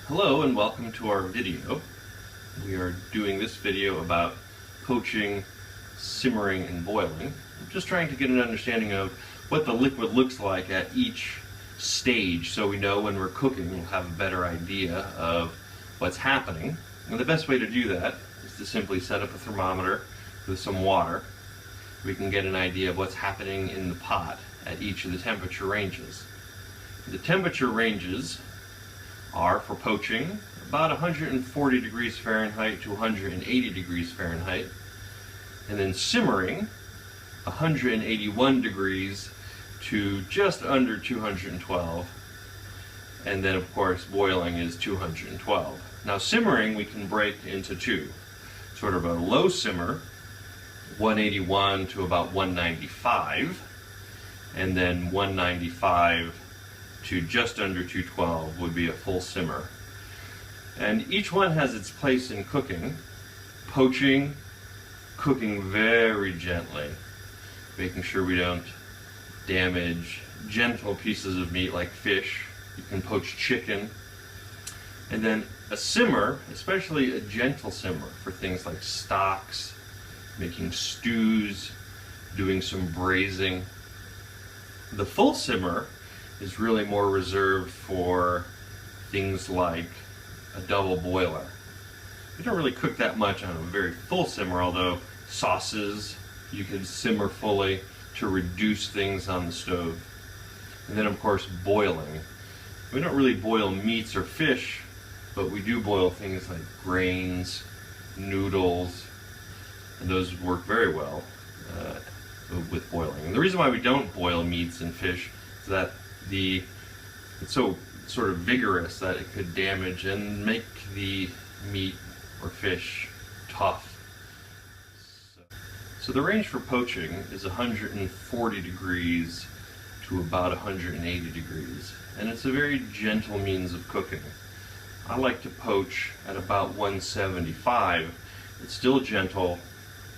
Hello and welcome to our video. We are doing this video about poaching, simmering, and boiling. I'm just trying to get an understanding of what the liquid looks like at each stage so we know when we're cooking we'll have a better idea of what's happening. And the best way to do that is to simply set up a thermometer with some water. We can get an idea of what's happening in the pot at each of the temperature ranges. The temperature ranges are, for poaching, about 140 degrees Fahrenheit to 180 degrees Fahrenheit, and then simmering 181 degrees to just under 212, and then of course boiling is 212. Now simmering we can break into two, sort of a low simmer, 181 to about 195, and then 195 to just under 212 would be a full simmer. And each one has its place in cooking. Poaching, cooking very gently, making sure we don't damage gentle pieces of meat like fish. You can poach chicken. And then a simmer, especially a gentle simmer for things like stocks, making stews, doing some braising. The full simmer is really more reserved for things like a double boiler. We don't really cook that much on a very full simmer, although sauces you could simmer fully to reduce things on the stove. And then of course boiling. We don't really boil meats or fish, but we do boil things like grains, noodles, and those work very well with boiling. And the reason why we don't boil meats and fish is that it's so sort of vigorous that it could damage and make the meat or fish tough. So the range for poaching is 140 degrees to about 180 degrees, and it's a very gentle means of cooking. I like to poach at about 175. It's still gentle.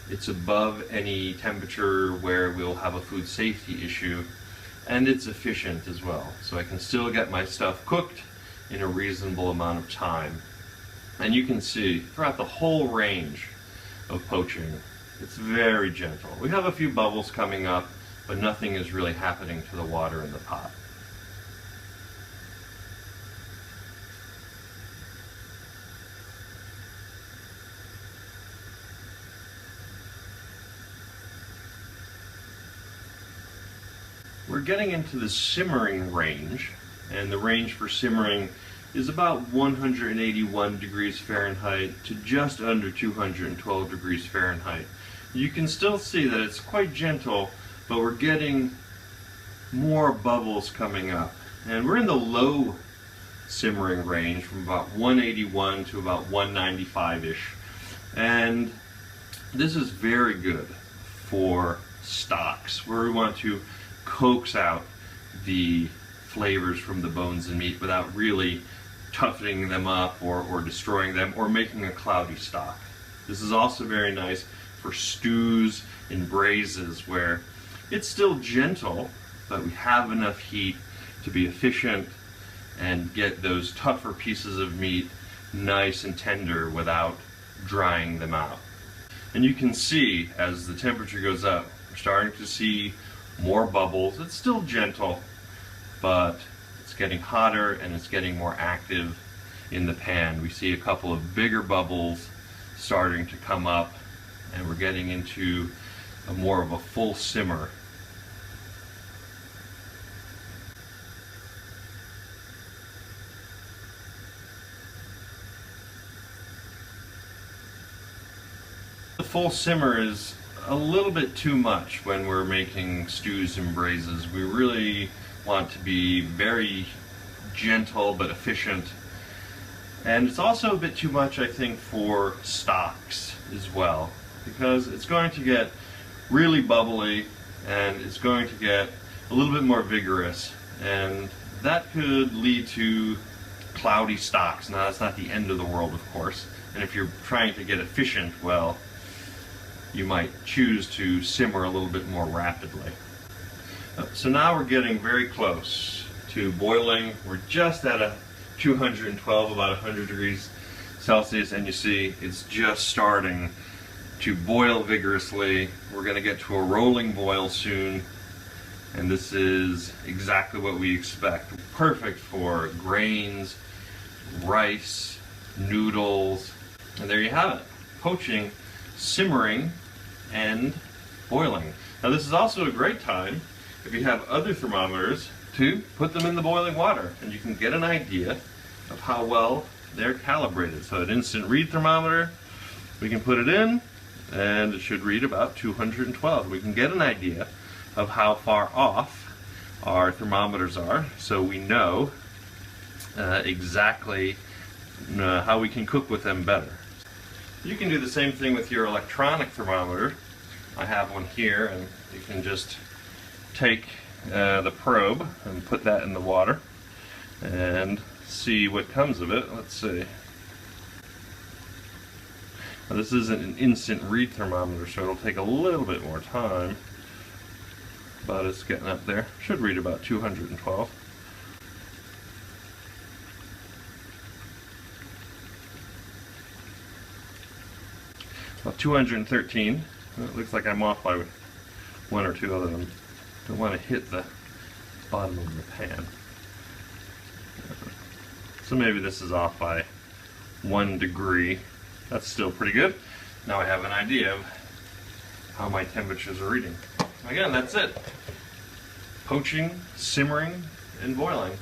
It's above any temperature where we'll have a food safety issue, and it's efficient as well. So I can still get my stuff cooked in a reasonable amount of time. And you can see throughout the whole range of poaching, it's very gentle. We have a few bubbles coming up, but nothing is really happening to the water in the pot. We're getting into the simmering range, and the range for simmering is about 181 degrees Fahrenheit to just under 212 degrees Fahrenheit. You can still see that it's quite gentle, but we're getting more bubbles coming up. And we're in the low simmering range from about 181 to about 195-ish. And this is very good for stocks, where we want to coax out the flavors from the bones and meat without really toughening them up or destroying them or making a cloudy stock. This is also very nice for stews and braises, where it's still gentle, but we have enough heat to be efficient and get those tougher pieces of meat nice and tender without drying them out. And you can see as the temperature goes up, we're starting to see more bubbles. It's still gentle, but it's getting hotter and it's getting more active in the pan. We see a couple of bigger bubbles starting to come up, and we're getting into more of a full simmer. The full simmer is a little bit too much when we're making stews and braises. We really want to be very gentle but efficient. And it's also a bit too much, I think, for stocks as well, because it's going to get really bubbly and it's going to get a little bit more vigorous, and that could lead to cloudy stocks. Now that's not the end of the world, of course, and if you're trying to get efficient, well, you might choose to simmer a little bit more rapidly. So now we're getting very close to boiling. We're just at a 212, about 100 degrees Celsius, and you see it's just starting to boil vigorously. We're going to get to a rolling boil soon, and this is exactly what we expect. Perfect for grains, rice, noodles, and there you have it. Poaching, simmering, and boiling. Now this is also a great time, if you have other thermometers, to put them in the boiling water, and you can get an idea of how well they're calibrated. So an instant read thermometer, we can put it in, and it should read about 212. We can get an idea of how far off our thermometers are, so we know exactly how we can cook with them better. You can do the same thing with your electronic thermometer. I have one here, and you can just take the probe and put that in the water and see what comes of it. Let's see. Now, this isn't an instant read thermometer, so it'll take a little bit more time, but it's getting up there. Should read about 212. Well, 213. It looks like I'm off by one or two of them. Don't want to hit the bottom of the pan. So maybe this is off by 1 degree. That's still pretty good. Now I have an idea of how my temperatures are reading. Again, that's it. Poaching, simmering, and boiling.